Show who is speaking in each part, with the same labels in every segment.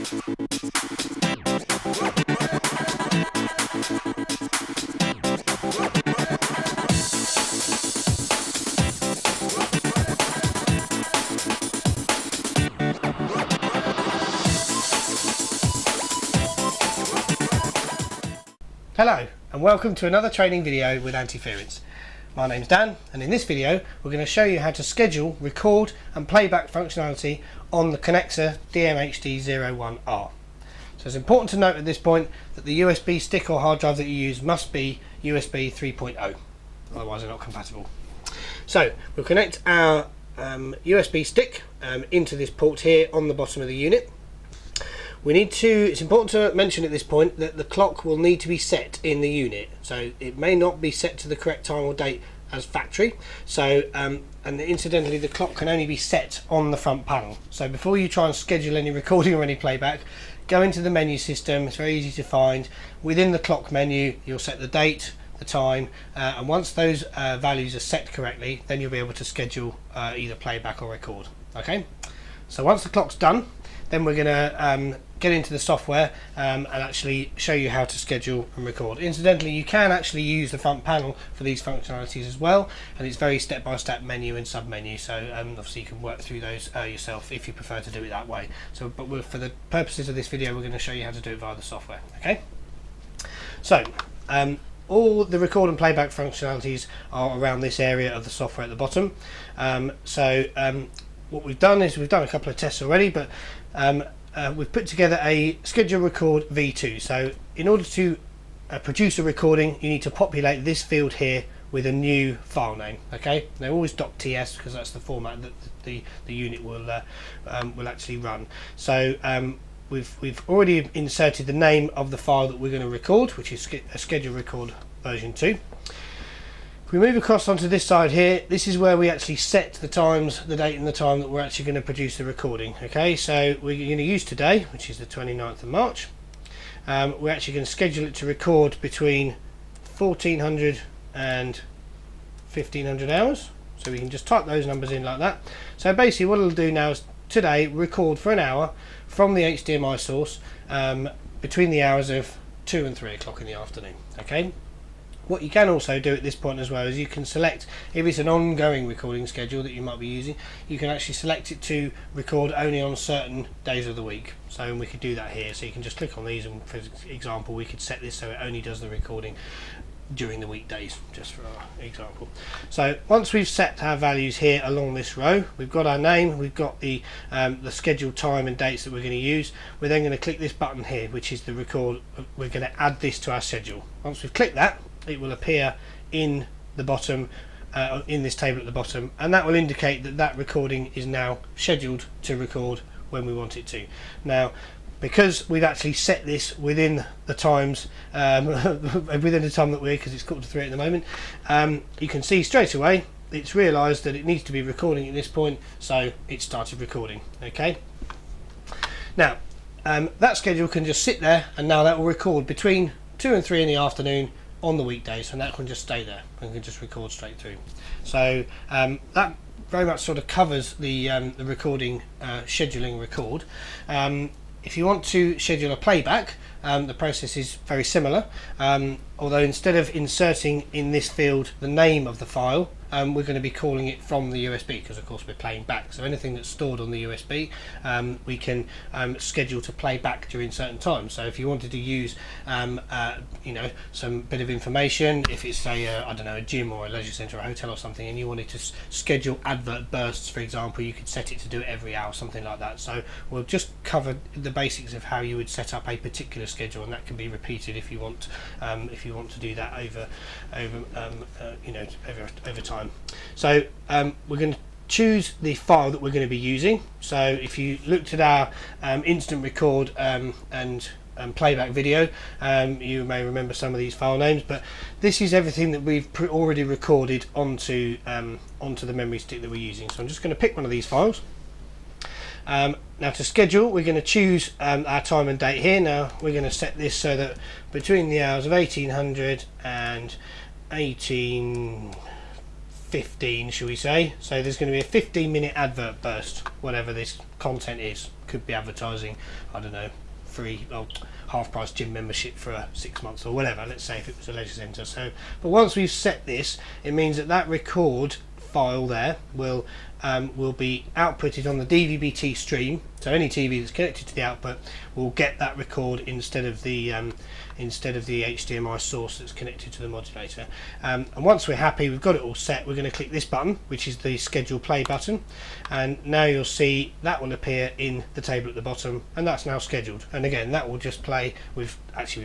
Speaker 1: Hello and welcome to another training video with Antiference. My name's Dan, and in this video we're going to show you how to schedule, record and playback functionality on the Conexer DMHD01R. So it's important to note at this point that the USB stick or hard drive that you use must be USB 3.0, otherwise they're not compatible. So we'll connect our USB stick into this port here on the bottom of the unit. It's important to mention at this point that the clock will need to be set in the unit, so it may not be set to the correct time or date as factory. So and incidentally, the clock can only be set on the front panel. So before you try and schedule any recording or any playback, go into the menu system. It's very easy to find. Within the clock menu, you'll set the date, the time, and once those values are set correctly, then you'll be able to schedule either playback or record. Okay, so once the clock's done, then we're going to get into the software and actually show you how to schedule and record. Incidentally, you can actually use the front panel for these functionalities as well, and it's very step-by-step menu and sub-menu, so obviously you can work through those yourself if you prefer to do it that way. So, but for the purposes of this video, we're going to show you how to do it via the software. Okay, so all the record and playback functionalities are around this area of the software at the bottom. What we've done is we've done a couple of tests already, but we've put together a schedule record v2. So in order to produce a recording, you need to populate this field here with a new file name. Okay, they're always .ts because that's the format that the unit will actually run. So we've already inserted the name of the file that we're going to record, which is a schedule record version 2. If we move across onto this side here, this is where we actually set the times, the date and the time that we're actually going to produce the recording. Okay, so we're going to use today, which is the 29th of March. We're actually going to schedule it to record between 1400 and 1500 hours. So we can just type those numbers in like that. So basically what it'll do now is today record for an hour from the HDMI source between the hours of 2 and 3 o'clock in the afternoon. Okay. What you can also do at this point as well is you can select, if it's an ongoing recording schedule that you might be using, you can actually select it to record only on certain days of the week. So we could do that here. So you can just click on these, and for example we could set this so it only does the recording during the weekdays, just for our example. So once we've set our values here along this row, we've got our name, we've got the scheduled time and dates that we're going to use. We're then going to click this button here, which is the record. We're going to add this to our schedule. Once we've clicked that, it will appear in the bottom, in this table at the bottom, and that will indicate that that recording is now scheduled to record when we want it to. Now, because we've actually set this within the times, within the time that because it's 2:45 at the moment, you can see straight away it's realised that it needs to be recording at this point, so it started recording. Okay. Now, that schedule can just sit there, and now that will record between 2 and 3 in the afternoon on the weekdays, and that can just stay there and can just record straight through. So that very much sort of covers the recording, scheduling record. If you want to schedule a playback, the process is very similar, although instead of inserting in this field the name of the file, we're going to be calling it from the USB, because of course we're playing back. So anything that's stored on the USB, we can schedule to play back during certain times. So if you wanted to use you know, some bit of information, if it's I don't know, a gym or a leisure centre or a hotel or something, and you wanted to schedule advert bursts, for example, you could set it to do it every hour, something like that. So we'll just cover the basics of how you would set up a particular schedule, and that can be repeated if you want to do that over you know, over time. So we're going to choose the file that we're going to be using. So if you looked at our instant record and playback video, you may remember some of these file names, but this is everything that we've already recorded onto the memory stick that we're using. So I'm just going to pick one of these files. Now to schedule, we're going to choose our time and date here. Now we're going to set this so that between the hours of 1800 and 1815, shall we say. So there's going to be a 15-minute advert burst, whatever this content is. could be advertising, I don't know, free or half price gym membership for 6 months or whatever, let's say if it was a leisure centre. So but once we've set this, it means that that record file there will be outputted on the DVB-T stream. So any TV that's connected to the output will get that record instead of the HDMI source that's connected to the modulator. And once we're happy, we've got it all set, we're going to click this button, which is the schedule play button, and now you'll see that will appear in the table at the bottom, and that's now scheduled. And again, that will just play. We've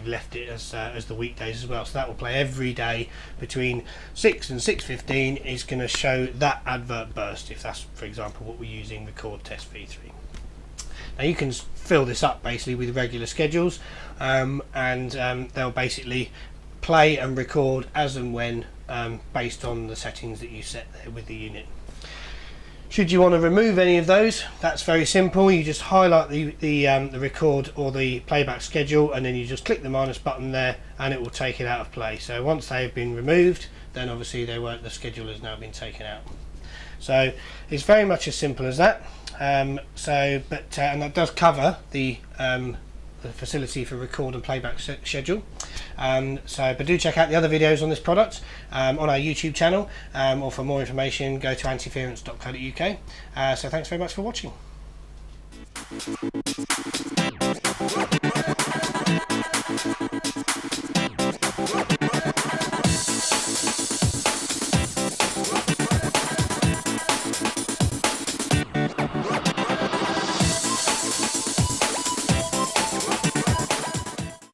Speaker 1: left it as the weekdays as well, so that will play every day between 6 and 6:15. Is going to show that advert burst, if that's, for example, what we're using, record test v3. Now you can fill this up basically with regular schedules, and they'll basically play and record as and when, based on the settings that you set there with the unit. Should you want to remove any of those, that's very simple. You just highlight the record or the playback schedule, and then you just click the minus button there, and it will take it out of play. So once they've been removed, then obviously the schedule has now been taken out. So it's very much as simple as that. And that does cover the facility for record and playback schedule. But do check out the other videos on this product on our YouTube channel, or for more information go to antiference.co.uk. So thanks very much for watching.